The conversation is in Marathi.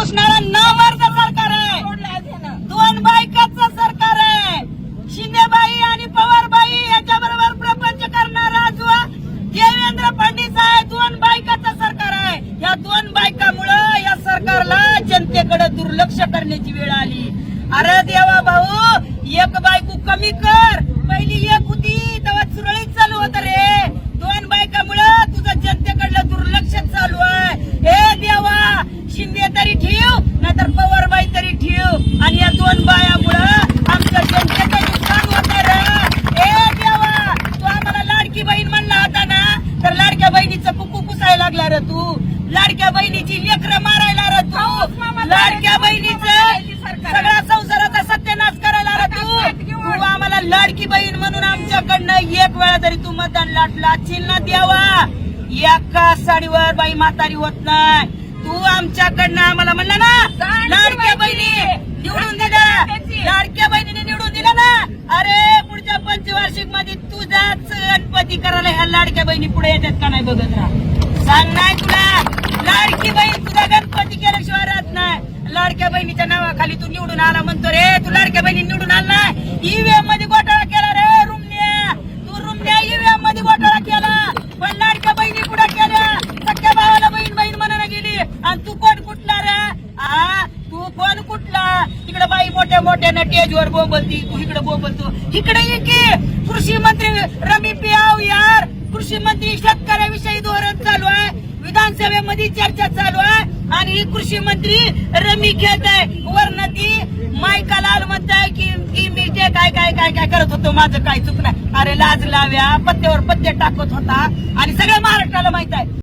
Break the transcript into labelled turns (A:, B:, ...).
A: पुसणारा नामर्द सरकार आहे, दोन बायकाचं सरकार आहे. शिंदेबाई आणि पवारबाई याच्याबरोबर प्रपंच करणारा जो देवेंद्र फडणवीस आहे, दोन बायकाचं सरकार आहे. या दोन बायकामुळं या सरकारला जनतेकडे दुर्लक्ष करण्याची वेळ आली. अरे देवा भाऊ, एक बायको कमी कर, पहिली एक होती तेव्हा सुरळीत चालू होत रे. दोन बायकामुळं तुझं जनतेकडलं दुर्लक्ष चालू आहे. हे देवा, शिंदे तरी ठेव नाहीतर पवारबाई तरी ठेव, आणि या दोन बायामुळं आमच्या जनतेचं नुकसान होत रे. हे देवा, तू आम्हाला लाडकी बहीण म्हणला होता ना, तर लाडक्या बहिणीचं कुकू पुसायला लागला रे तू, लाडक्या बहिणीची लेकरं मारायला रे तू, लाडक्या बहिणीचं सगळ्या संसाराचा सत्यानाश करायला रे तू आम्हाला लाडकी बहीण म्हणून आमच्याकडनं एक वेळा तरी तू मतदान लाटलाचील ना देवा. एका साडीवर बाई म्हातारी होत नाही. तू आमच्याकडनं आम्हाला म्हणला ना लाडक्या बहिणी निवडून दिल्या, लाडक्या बहिणीने निवडून दिलं ना. अरे पुढच्या पंचवार्षिक मध्ये तुझाच गणपती करायला ह्या लाडक्या बहिणी पुढे येतात का नाही बघत राहा. सांग नाही तुला, लाडकी बहीण तुझा गणपती केल्याशिवाय राहत नाही. लाडक्या बहिणीच्या नावाखाली तू निवडून आला म्हणतो रे, तू लाडक्या बहिणी निवडून आला नाही. ईव्हीएम मध्ये घोटाळा केला रे रुमण्या, तू रुमण्या ईव्हीएम मध्ये घोटाळा केला, पण लाडक्या बहिणी पुढे केल्या. सख्या भावाला बहीण बहीण म्हणायला गेली, आणि तू कोण कुठला रे? तू कोण कुठला? तिकडे बाई मोठ्या मोठ्यानं टेजवर बोंबलती, तू इकडे बोंबलतो. इकडे ये की कृषी मंत्री रमी पियाव यार, कृषी मंत्री शेतकऱ्याविषयी धोरण चालू आहे, विधानसभेमध्ये चर्चा चालू आहे, आणि ही कृषी मंत्री रमी खेळत आहे. वरनं ती मायका लाल म्हणताय की मी जे काय काय काय काय करत होतो माझं काय चुक नाही. अरे लाज लाव्या, पत्त्यावर पत्ते टाकत होता, आणि सगळ्या महाराष्ट्राला माहित आहे.